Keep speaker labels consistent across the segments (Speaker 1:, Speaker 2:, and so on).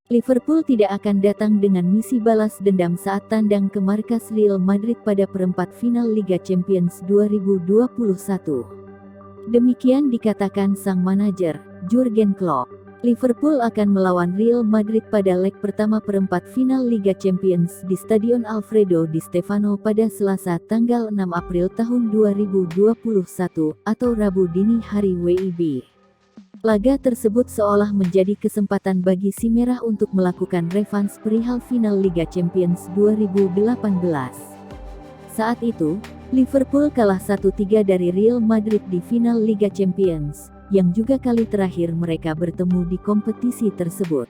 Speaker 1: Liverpool tidak akan datang dengan misi balas dendam saat tandang ke markas Real Madrid pada perempat final Liga Champions 2021. Demikian dikatakan sang manajer, Jurgen Klopp. Liverpool akan melawan Real Madrid pada leg pertama perempat final Liga Champions di Stadion Alfredo Di Stefano pada Selasa tanggal 6 April tahun 2021 atau Rabu dini hari WIB. Laga tersebut seolah menjadi kesempatan bagi si Merah untuk melakukan revans perihal final Liga Champions 2018. Saat itu, Liverpool kalah 1-3 dari Real Madrid di final Liga Champions, yang juga kali terakhir mereka bertemu di kompetisi tersebut.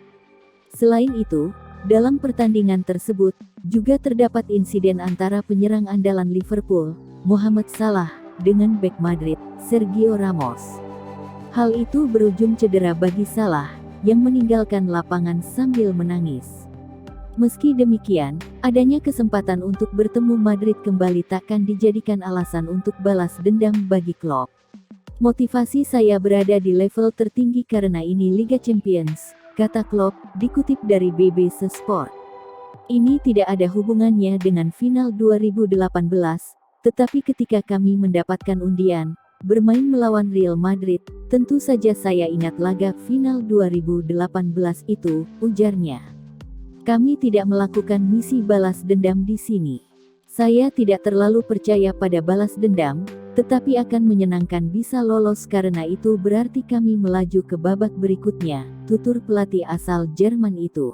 Speaker 1: Selain itu, dalam pertandingan tersebut, juga terdapat insiden antara penyerang andalan Liverpool, Mohamed Salah, dengan bek Madrid, Sergio Ramos. Hal itu berujung cedera bagi Salah, yang meninggalkan lapangan sambil menangis. Meski demikian, adanya kesempatan untuk bertemu Madrid kembali takkan dijadikan alasan untuk balas dendam bagi Klopp. Motivasi saya berada di level tertinggi karena ini Liga Champions, kata Klopp, dikutip dari BBC Sport. Ini tidak ada hubungannya dengan final 2018, tetapi ketika kami mendapatkan undian, bermain melawan Real Madrid, tentu saja saya ingat laga final 2018 itu, ujarnya. Kami tidak melakukan misi balas dendam di sini. Saya tidak terlalu percaya pada balas dendam, tetapi akan menyenangkan bisa lolos karena itu berarti kami melaju ke babak berikutnya, tutur pelatih asal Jerman itu.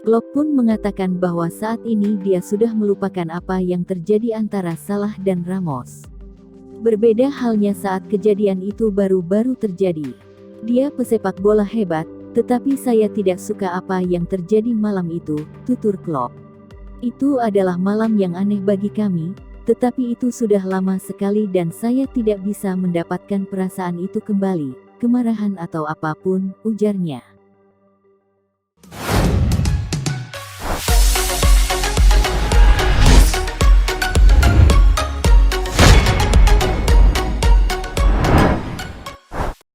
Speaker 1: Klopp pun mengatakan bahwa saat ini dia sudah melupakan apa yang terjadi antara Salah dan Ramos. Berbeda halnya saat kejadian itu baru-baru terjadi. Dia pesepak bola hebat, tetapi saya tidak suka apa yang terjadi malam itu, tutur Klopp. Itu adalah malam yang aneh bagi kami, tetapi itu sudah lama sekali dan saya tidak bisa mendapatkan perasaan itu kembali, kemarahan atau apapun, ujarnya.